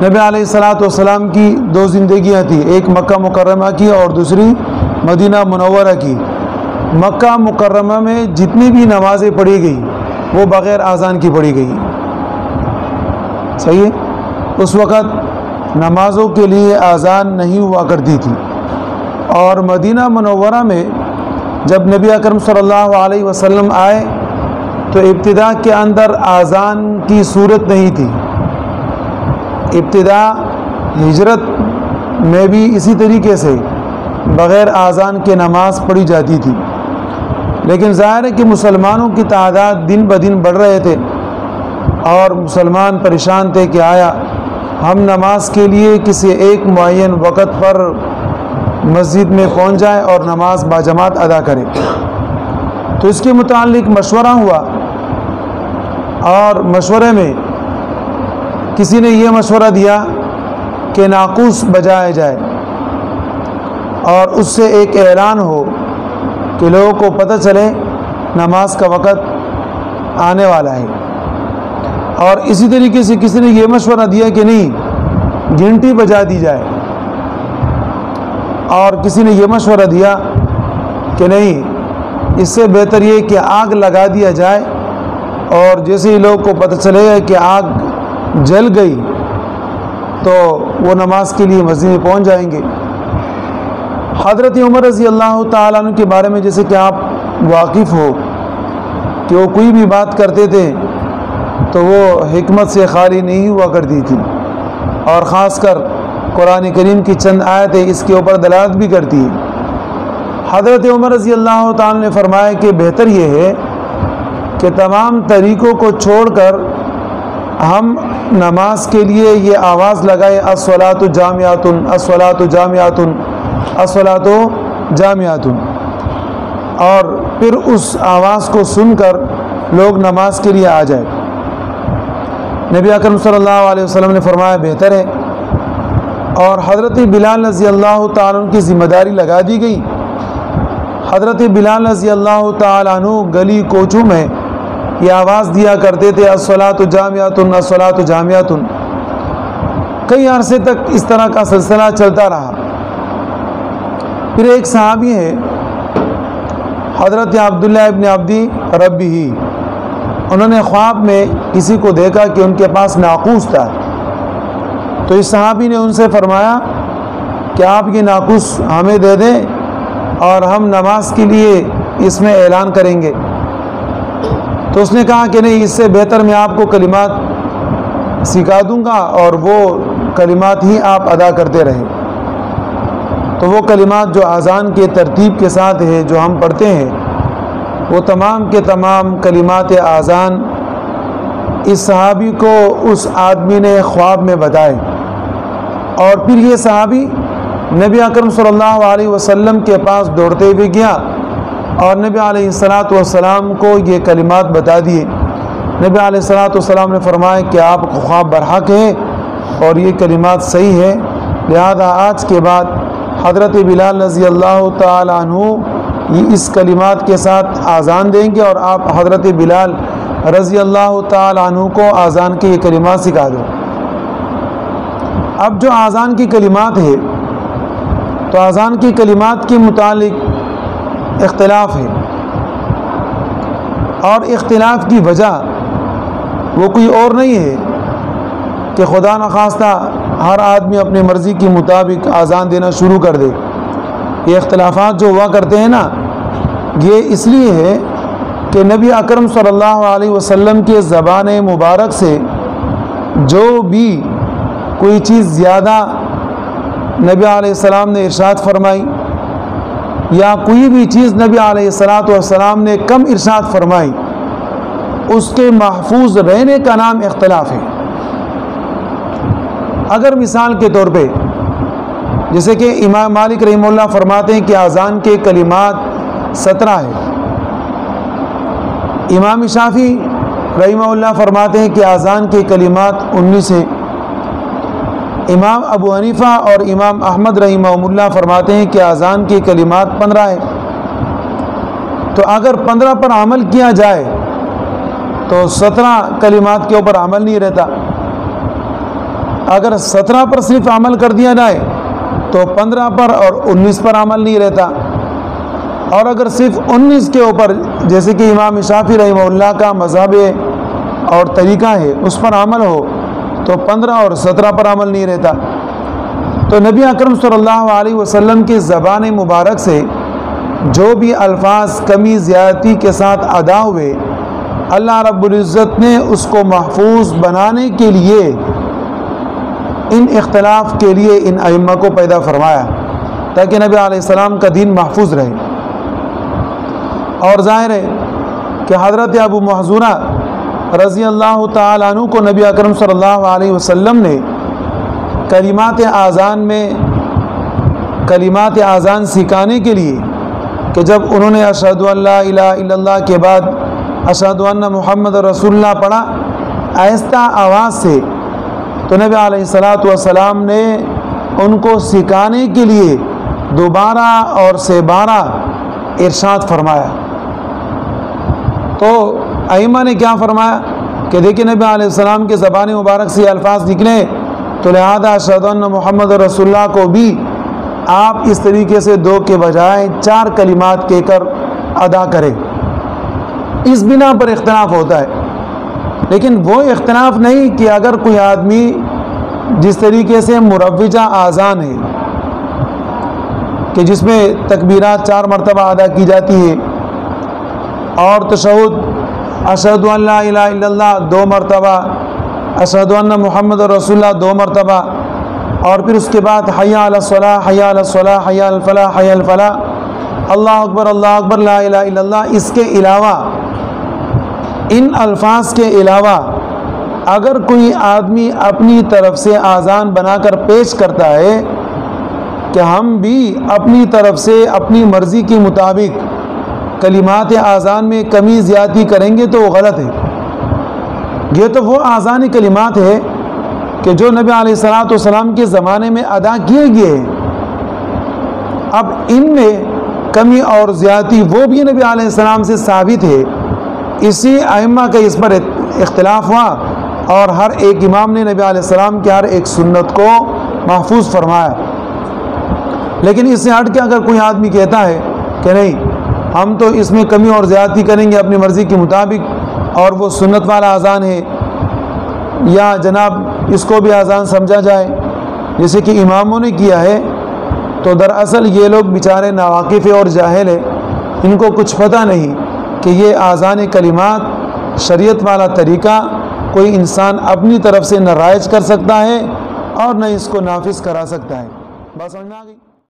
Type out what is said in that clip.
نبی علیہ الصلوۃ والسلام کی دو زندگیاں تھیں، ایک مکہ مکرمہ کی اور دوسری مدینہ منورہ کی۔ مکہ مکرمہ میں جتنی بھی نمازیں پڑھی گئی وہ بغیر اذان کی پڑھی گئی، صحیح ہے؟ اس وقت نمازوں کے لیے اذان نہیں ہوا کرتی تھی۔ اور مدینہ منورہ میں جب نبی اکرم صلی اللہ علیہ وسلم آئے تو ابتدا کے اندر اذان کی صورت نہیں تھی۔ ابتدا ہجرت میں بھی اسی طریقے سے بغیر اذان کے نماز پڑھی جاتی تھی، لیکن ظاہر ہے کہ مسلمانوں کی تعداد دن بدن بڑھ رہے تھے اور مسلمان پریشان تھے کہ آیا ہم نماز کے لیے کسی ایک معین وقت پر مسجد میں پہنچ جائیں اور نماز باجماعت ادا کریں۔ تو اس کے متعلق مشورہ ہوا، اور مشورے میں کسی نے یہ مشورہ دیا کہ ناقوس بجایا جائے اور اس سے ایک اعلان ہو کہ لوگوں کو پتہ چلے نماز کا وقت آنے والا ہے۔ اور اسی طریقے سے کسی نے یہ مشورہ دیا کہ نہیں، گھنٹی بجا دی جائے، اور کسی نے یہ مشورہ دیا کہ نہیں، اس سے بہتر یہ کہ آگ لگا دیا جائے، اور جیسے ہی لوگ کو پتہ چلے گا کہ آگ جل گئی تو وہ نماز کے لیے مسجد میں پہنچ جائیں گے۔ حضرت عمر رضی اللہ تعالیٰ عنہ کے بارے میں جیسے کہ آپ واقف ہو کہ وہ کوئی بھی بات کرتے تھے تو وہ حکمت سے خالی نہیں ہوا کرتی تھی، اور خاص کر قرآن کریم کی چند آیتیں اس کے اوپر دلالت بھی کرتی ہیں۔ حضرت عمر رضی اللہ تعالیٰ نے فرمایا کہ بہتر یہ ہے کہ تمام طریقوں کو چھوڑ کر ہم نماز کے لیے یہ آواز لگائے الصلاۃ جامعۃ الصلاۃ جامعۃ الصلاۃ جامعۃ، اور پھر اس آواز کو سن کر لوگ نماز کے لیے آ جائے۔ نبی اکرم صلی اللہ علیہ وسلم نے فرمایا بہتر ہے، اور حضرت بلال رضی اللہ تعالیٰ عنہ کی ذمہ داری لگا دی گئی۔ حضرت بلال رضی اللہ تعالیٰ عنہ گلی کوچوں میں یہ آواز دیا کرتے تھے الصلاۃ جامعۃ الصلاۃ جامعۃ۔ کئی عرصے تک اس طرح کا سلسلہ چلتا رہا۔ پھر ایک صحابی ہے حضرت عبداللہ ابن عبدی ربی، انہوں نے خواب میں کسی کو دیکھا کہ ان کے پاس ناقوس تھا، تو اس صحابی نے ان سے فرمایا کہ آپ یہ ناقوس ہمیں دے دیں اور ہم نماز کے لیے اس میں اعلان کریں گے۔ تو اس نے کہا کہ نہیں، اس سے بہتر میں آپ کو کلمات سکھا دوں گا اور وہ کلمات ہی آپ ادا کرتے رہیں۔ تو وہ کلمات جو اذان کے ترتیب کے ساتھ ہے جو ہم پڑھتے ہیں، وہ تمام کے تمام کلمات اذان اس صحابی کو اس آدمی نے خواب میں بتائے، اور پھر یہ صحابی نبی اکرم صلی اللہ علیہ وسلم کے پاس دوڑتے ہوئے گیا اور نبی علیہ الصلوۃ والسلام کو یہ کلمات بتا دیے۔ نبی علیہ الصلوۃ والسلام نے فرمایا کہ آپ کو خواب برحق ہے اور یہ کلمات صحیح ہے، لہذا آج کے بعد حضرت بلال رضی اللہ تعالیٰ عنہ یہ اس کلمات کے ساتھ اذان دیں گے، اور آپ حضرت بلال رضی اللہ تعالیٰ عنہ کو اذان کے یہ کلمات سکھا دو۔ اب جو اذان کی کلمات ہے تو اذان کی کلمات کے متعلق اختلاف ہے، اور اختلاف کی وجہ وہ کوئی اور نہیں ہے کہ خدا نخواستہ ہر آدمی اپنی مرضی کے مطابق اذان دینا شروع کر دے۔ یہ اختلافات جو ہوا کرتے ہیں نا، یہ اس لیے ہے کہ نبی اکرم صلی اللہ علیہ وسلم کے زبان مبارک سے جو بھی کوئی چیز زیادہ نبی علیہ السلام نے ارشاد فرمائی یا کوئی بھی چیز نبی علیہ الصلوۃ والسلام نے کم ارشاد فرمائی، اس کے محفوظ رہنے کا نام اختلاف ہے۔ اگر مثال کے طور پہ جیسے کہ امام مالک رحمہ اللہ فرماتے ہیں کہ اذان کے کلمات 17 ہے، امام شافعی رحمہ اللہ فرماتے ہیں کہ اذان کے کلمات 19 ہیں، امام ابو حنیفہ اور امام احمد رحمہ اللہ فرماتے ہیں کہ اذان کے کلمات 15 ہیں۔ تو اگر 15 پر عمل کیا جائے تو 17 کلمات کے اوپر عمل نہیں رہتا۔ اگر 17 پر صرف عمل کر دیا جائے تو 15 پر اور 19 پر عمل نہیں رہتا، اور اگر صرف 19 کے اوپر جیسے کہ امام شافعی رحمہ اللہ کا مذہب اور طریقہ ہے اس پر عمل ہو تو 15 اور 17 پر عمل نہیں رہتا۔ تو نبی اکرم صلی اللہ علیہ وسلم کی زبان مبارک سے جو بھی الفاظ کمی زیادتی کے ساتھ ادا ہوئے، اللہ رب العزت نے اس کو محفوظ بنانے کے لیے ان اختلاف کے لیے ان ائمہ کو پیدا فرمایا تاکہ نبی علیہ السلام کا دین محفوظ رہے۔ اور ظاہر ہے کہ حضرت ابو محذورہ رضی اللہ تعالیٰ عنہ کو نبی اکرم صلی اللہ علیہ وسلم نے کلمات اذان سکھانے کے لیے کہ جب انہوں نے اشہد ان لا الہ الا اللہ کے بعد اشہد ان محمد رسول اللہ پڑھا آہستہ آواز سے، تو نبی علیہ الصلوۃ والسلام نے ان کو سکھانے کے لیے دوبارہ اور سے بارہ ارشاد فرمایا۔ تو ائمہ نے کیا فرمایا کہ دیکھیں نبی علیہ السلام کے زبان مبارک سے یہ الفاظ نکلے تو لہذا اشہد ان محمد رسول اللہ کو بھی آپ اس طریقے سے 2 کے بجائے 4 کلمات کہہ کر ادا کریں۔ اس بنا پر اختلاف ہوتا ہے، لیکن وہ اختلاف نہیں کہ اگر کوئی آدمی جس طریقے سے مروجہ اذان ہے کہ جس میں تکبیرات 4 مرتبہ ادا کی جاتی ہے اور تشہد اشہد ان لا الہ الا اللہ 2 مرتبہ، اشہد ان محمد رسول اللہ 2 مرتبہ، اور پھر اس کے بعد حی علی الصلاۃ حی علی الصلاۃ حی علی الفلاح حی علی الفلاح، اللہ اکبر لا الہ الا اللہ۔ اس کے علاوہ ان الفاظ کے علاوہ اگر کوئی آدمی اپنی طرف سے اذان بنا کر پیش کرتا ہے کہ ہم بھی اپنی طرف سے اپنی مرضی کے مطابق کلمات اذان میں کمی زیادتی کریں گے تو وہ غلط ہے۔ یہ تو وہ اذانی کلمات ہے کہ جو نبی علیہ الصلوۃ والسلام کے زمانے میں ادا کیے گئے ہیں، اب ان میں کمی اور زیادتی وہ بھی نبی علیہ السلام سے ثابت ہے، اسی ائمہ کا اس پر اختلاف ہوا اور ہر ایک امام نے نبی علیہ السلام کے ہر ایک سنت کو محفوظ فرمایا۔ لیکن اس سے ہٹ کے اگر کوئی آدمی کہتا ہے کہ نہیں ہم تو اس میں کمی اور زیادتی کریں گے اپنی مرضی کے مطابق اور وہ سنت والا اذان ہے، یا جناب اس کو بھی اذان سمجھا جائے جیسے کہ اماموں نے کیا ہے، تو دراصل یہ لوگ بیچارے ناواقف اور جاہل ہیں، ان کو کچھ پتہ نہیں کہ یہ اذان کلمات شریعت والا طریقہ کوئی انسان اپنی طرف سے نہ رائج کر سکتا ہے اور نہ اس کو نافذ کرا سکتا ہے۔ بات سمجھ میں آ گئی؟